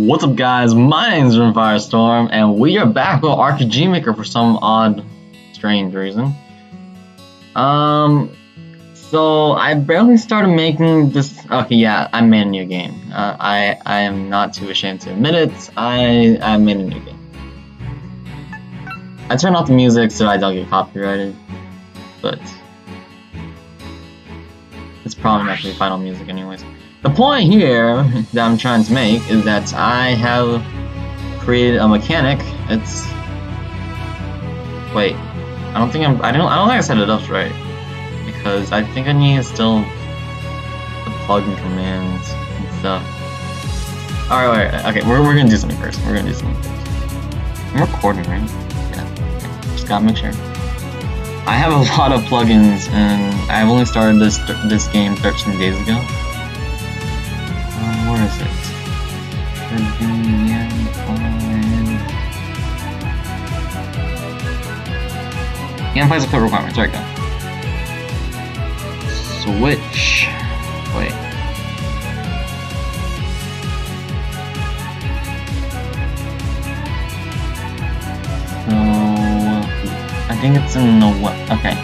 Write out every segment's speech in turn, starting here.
What's up, guys? My name is Runefire Storm, and we are back with RPG Maker for some odd, strange reason. So I barely started making this. Okay, yeah, I made a new game. I am not too ashamed to admit it. I made a new game. I turned off the music so I don't get copyrighted, but it's probably not gonna be final music anyways. The point here that I'm trying to make is that I have created a mechanic. It's wait, I don't think I set it up right, because I think I need still the plugin commands and stuff. Alright, okay, we're gonna do something first. I'm recording, right? Yeah. Just gotta make sure. I have a lot of plugins, and I've only started this game 13 days ago. Where is it? Gameplay is a code requirement. There we go. Switch. Wait. So I think it's in the what? Okay.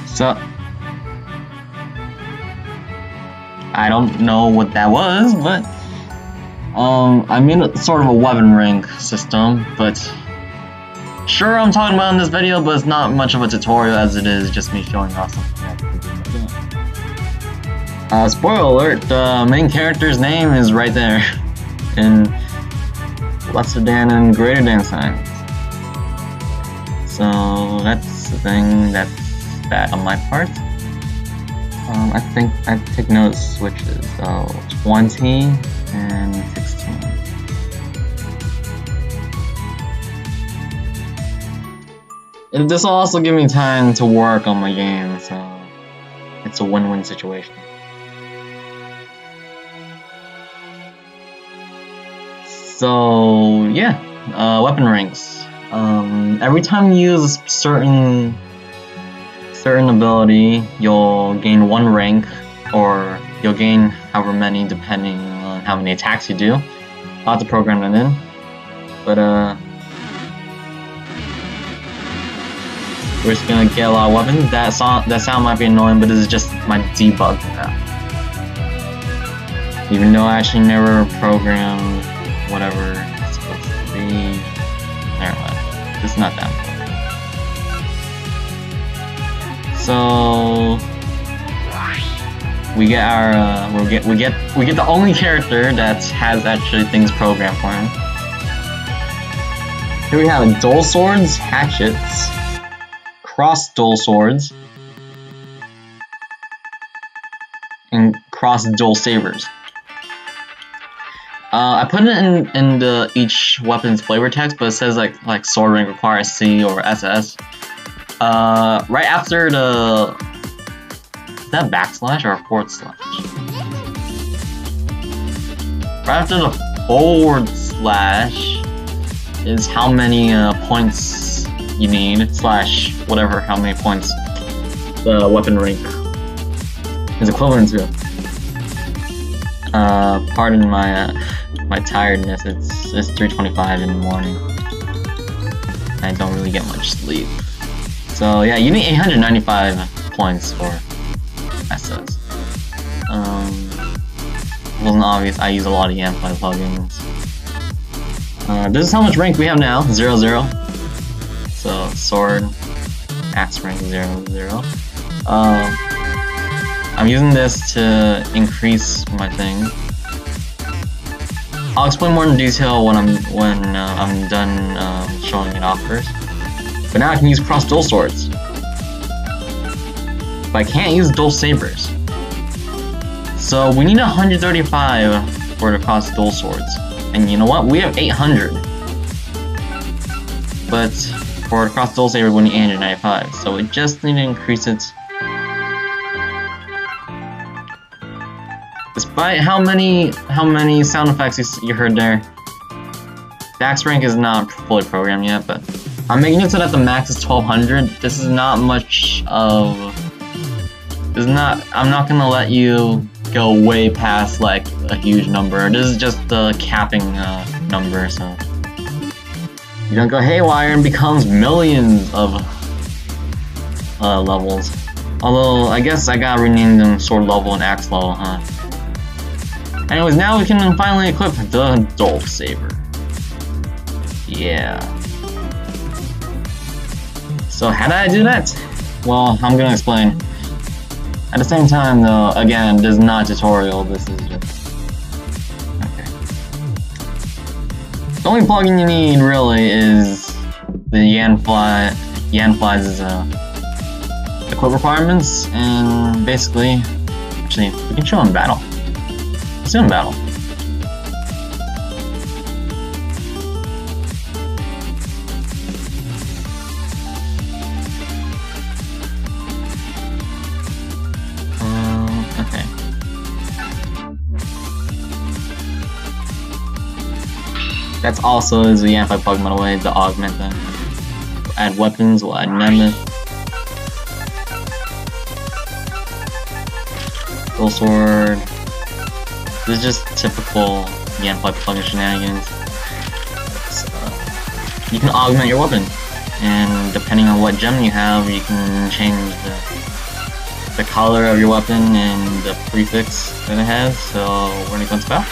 So I don't know what that was, but I made a sort of a weapon rank system, but sure, I'm talking about in this video, but it's not much of a tutorial as it is just me showing off something. Spoiler alert, the main character's name is right there in lesser than and greater than signs. So that's the thing, that's that on my part. I think I take note of switches, so 20 and 16. This will also give me time to work on my game, so it's a win-win situation. So yeah, weapon ranks. Every time you use a certain ability, you'll gain 1 rank, or you'll gain however many depending on how many attacks you do. I'll have to program that in, but we're just gonna get a lot of weapons. That sound might be annoying, but this is just my debug now. Even though I actually never programmed whatever it's supposed to be. Never mind. It's not that important. So we get our we get the only character that has actually things programmed for him. Here we have dual swords, hatchets, cross dual swords, and cross dual sabers. I put it in the each weapon's flavor text, but it says like sword rank requires C or SS. Right after the... Is that backslash or a forward slash? Right after the forward slash is how many points you need, slash whatever, how many points the weapon rank is equivalent to. Pardon my my tiredness, it's 3:25 in the morning. I don't really get much sleep. So yeah, you need 895 points for SS. It wasn't obvious, I use a lot of Animaea plugins. This is how much rank we have now, 0, 0. So sword, axe rank 0, 0. I'm using this to increase my thing. I'll explain more in detail when I'm done showing it off first. But now I can use cross dual swords. But I can't use dual sabers. So we need 135 for the cross dual swords. And you know what? We have 800. But for the cross dual saber we need 895. So we just need to increase it. Despite how many sound effects you heard there, the axe rank is not fully programmed yet, but I'm making it so that the max is 1200. This is not much of I'm not gonna let you go way past like a huge number. This is just the capping number, so you don't go haywire and becomes millions of levels. Although I guess I gotta rename them sword level and axe level, huh? Anyways, now we can finally equip the Dull Saber. Yeah. So how did I do that? Well, I'm gonna explain. At the same time though, again, this is not a tutorial, this is just... Okay. The only plugin you need, really, is the Yanfly's equip requirements, and basically... Actually, we can show in battle. Let's do in battle. Okay. That's also is the Yanfly plugin, by the way, to augment them. We'll add weapons, we'll add Mammoth. Full sword. This is just typical Yanfly plugin shenanigans. So, you can augment your weapon, and depending on what gem you have, you can change the color of your weapon and the prefix that it has. So we're gonna go into battle.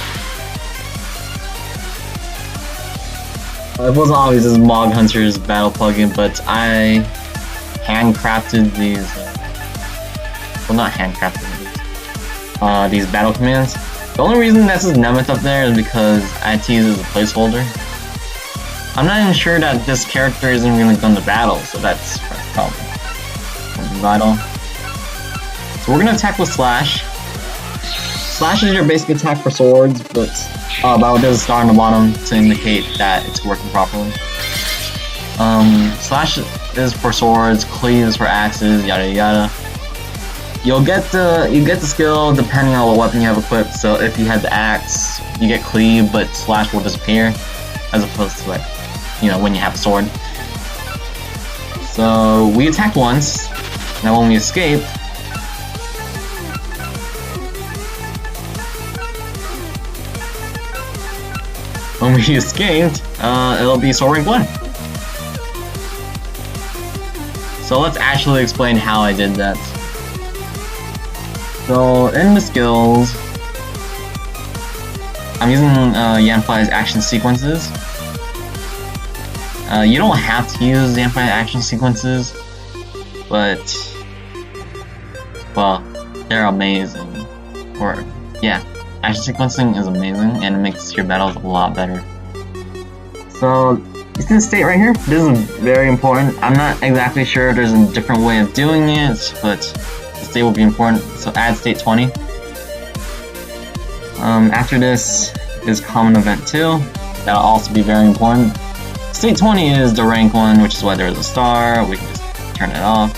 It wasn't obvious this is Mog Hunter's battle plugin, but I handcrafted these. Well, not handcrafted these battle commands. The only reason that says Nemeth up there is because I had to use it as a placeholder. I'm not even sure that this character isn't going to go into battle, so that's a problem. Vital. So we're going to attack with Slash. Slash is your basic attack for swords, but Battle does a star on the bottom to indicate that it's working properly. Slash is for swords, Cleave is for axes, yada yada. You get the skill depending on what weapon you have equipped. So if you have the axe, you get Cleave, but Slash will disappear, as opposed to, like, you know, when you have a sword. So we attacked once. Now when we escape, it'll be sword rank 1. So let's actually explain how I did that. So in the skills, I'm using Yanfly's action sequences. You don't have to use Yanfly action sequences, but, well, they're amazing. Or, yeah, action sequencing is amazing, and it makes your battles a lot better. So, you see the state right here? This is very important. I'm not exactly sure if there's a different way of doing it, but the state will be important. So add state 20. After this is common event 2. That'll also be very important. State 20 is the rank 1, which is why there's a star. We can just turn it off.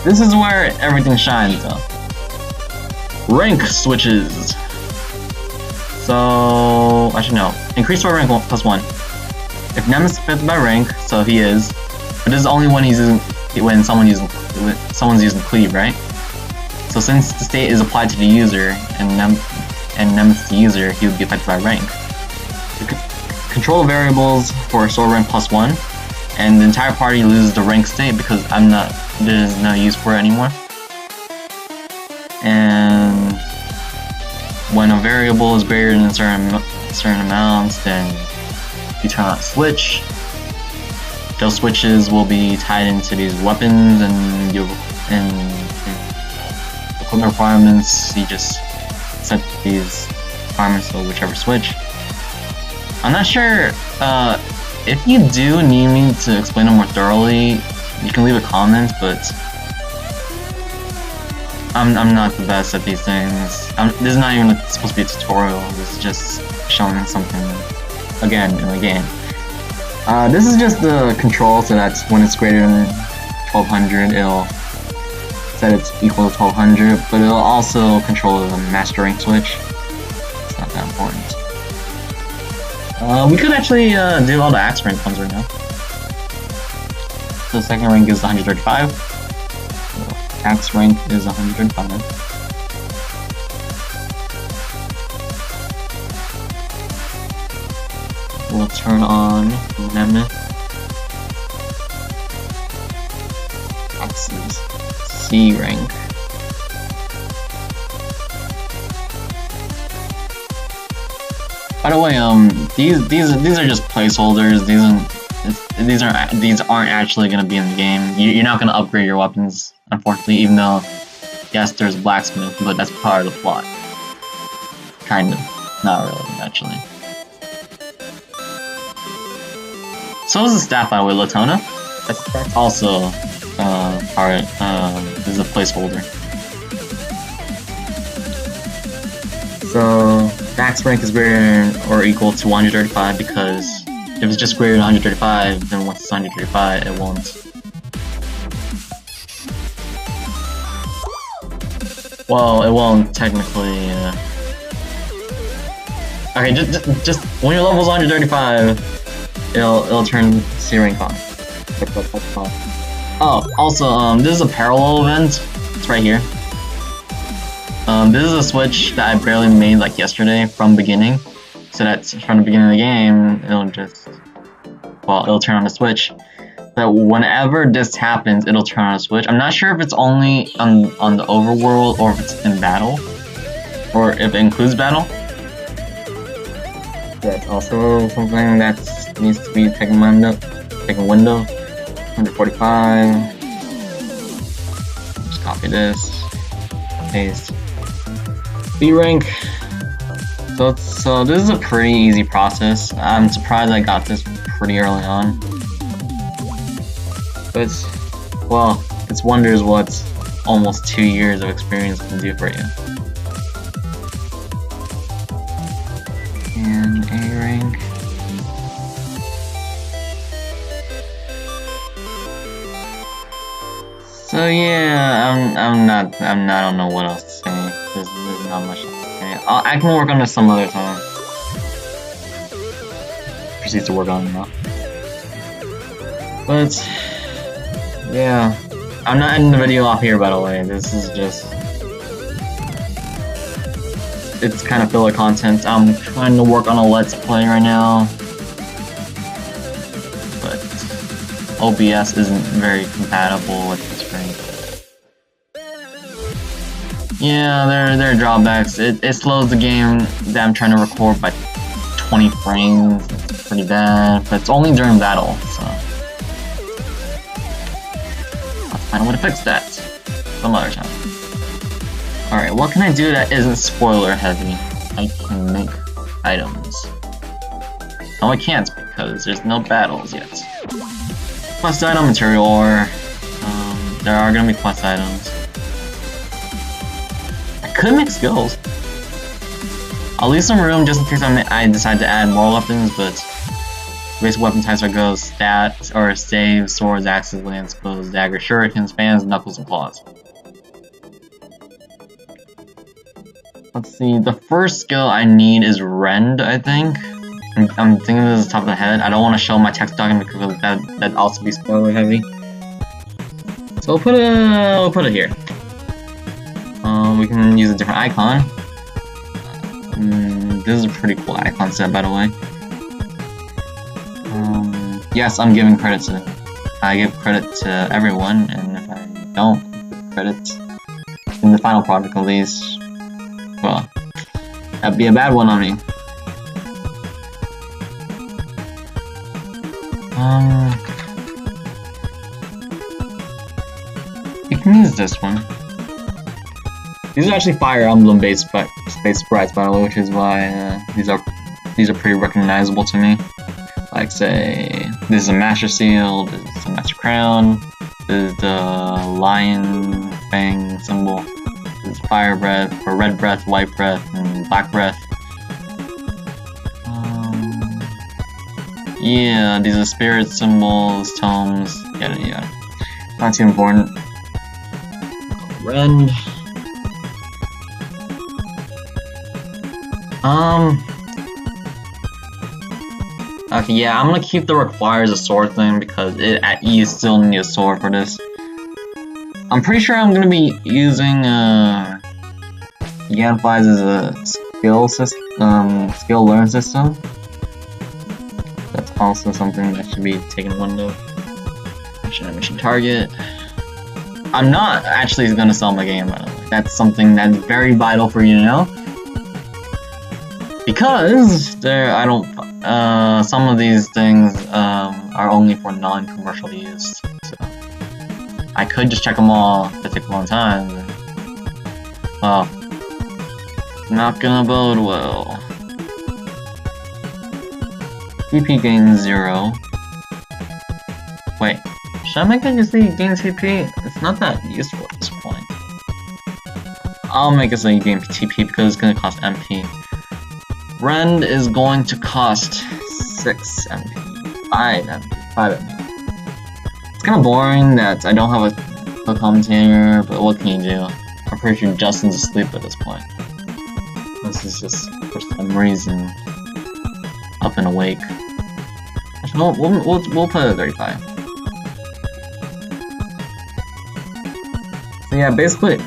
This is where everything shines though. Rank switches. So, I should know. Increase sword rank +1. If Nem is fifth by rank, so he is, but this is only when someone's using Cleave, right? So since the state is applied to the user and Nem is the user, he would be affected by rank. Control variables for sword rank +1, and the entire party loses the rank state because there's no use for it anymore. And when a variable is greater than certain amounts, then you turn on a switch. Those switches will be tied into these weapons, and equipment requirements. You just set these requirements to whichever switch. I'm not sure if you do need me to explain it more thoroughly. You can leave a comment, but I'm not the best at these things. This is not even supposed to be a tutorial. This is just showing something again in the game. This is just the control, so that's when it's greater than 1200, it'll set it's equal to 1200, but it'll also control the master rank switch. It's not that important. We could actually do all the axe rank ones right now. So the second rank is 135. Axe rank is 105. We'll turn on Nemeth. Axe's C rank. By the way, these are just placeholders. These aren't actually gonna be in the game. You're not gonna upgrade your weapons, unfortunately. Even though, yes, there's blacksmith, but that's part of the plot. Kind of, not really, actually. So is the staff, by the way, Latona. That's also this is a placeholder. So max rank is greater or equal to 135 because if it's just greater than 135, then once it's 135, it won't. Well, it won't technically. Okay, just when your level's 135, it'll turn C rank on. Oh, also, this is a parallel event. It's right here. This is a switch that I barely made like yesterday from beginning. So that's from the beginning of the game, it'll turn on the switch. But whenever this happens, it'll turn on a switch. I'm not sure if it's only on the overworld or if it's in battle. Or if it includes battle. That's also something that needs to be taken window. 145. Just copy this. Paste. B rank. So this is a pretty easy process. I'm surprised I got this pretty early on. But well, it's wonders what almost 2 years of experience can do for you. And A rank. So yeah, I don't know what else to say. There's not much else to say. I can work on this some other time. Proceed to work on it now. But yeah, I'm not ending the video off here, by the way. This is just, it's kind of filler content. I'm trying to work on a Let's Play right now, but OBS isn't very compatible with this rank. Yeah, there are drawbacks. It slows the game that I'm trying to record by 20 frames. It's pretty bad, but it's only during battle, so I'll find a way to fix that some other time. Alright, what can I do that isn't spoiler heavy? I can make items. No, I can't because there's no battles yet. Quest item, material ore. There are gonna be quest items. I could make skills. I'll leave some room just in case I decide to add more weapons, but basic weapon types are go stat or stave, swords, axes, lance, bows, daggers, shurikens, fans, knuckles, and claws. Let's see, the first skill I need is Rend, I think. I'm thinking this is top of the head. I don't want to show my text document because that'd also be spoiler heavy. So we'll put it here. We can use a different icon. This is a pretty cool icon set, by the way. Yes, I'm giving credit to. I give credit to everyone, and if I don't give credit in the final product, at least, well, that'd be a bad one on me. You can use this one. These are actually Fire Emblem based sprites, by the way, which is why these are pretty recognizable to me. Like, say, this is a Master Seal, this is a Master Crown, this is the Lion Fang symbol, this is Fire Breath, or Red Breath, White Breath, and Black Breath. Yeah, these are spirit symbols, tomes, yada yada. Not too important. Rend. Okay, yeah, I'm gonna keep the requires a sword thing because you still need a sword for this. I'm pretty sure I'm gonna be using Gamify's as a skill learn system. That's also something that should be taken note of. Animation target. I'm not actually gonna sell my game, by the way. That's something that's very vital for you to know. Because some of these things are only for non-commercial use. So I could just check them all if it takes a long time. Well, not gonna bode well. TP gain 0. Wait, should I make it just say gain TP? It's not that useful at this point. I'll make it so you gain TP because it's gonna cost MP. Rend is going to cost 6 MP. 5 MP. 5 MP. It's kinda boring that I don't have a commentator, but what can you do? I'm pretty sure Justin's asleep at this point. This is just, for some reason, up and awake. Actually, we'll put it at 35. So yeah, basically,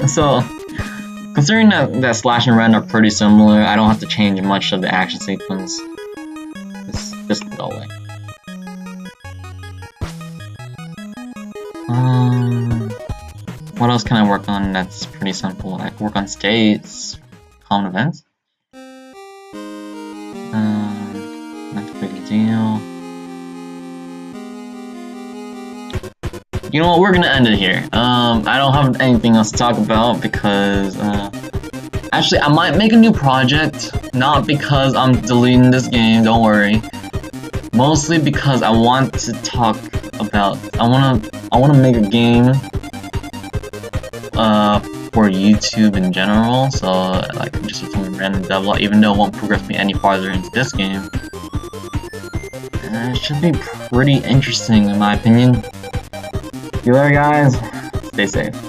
considering that Slash and Rend are pretty similar, I don't have to change much of the action sequence. Just go away. What else can I work on that's pretty simple? I can work on states, common events. Not a big deal. You know what, we're gonna end it here. I don't have anything else to talk about because, actually, I might make a new project, not because I'm deleting this game, don't worry. Mostly because I want to talk about, I wanna make a game, for YouTube in general, so, like, just some random devlog, even though it won't progress me any farther into this game. It should be pretty interesting, in my opinion. See you later, guys. Stay safe.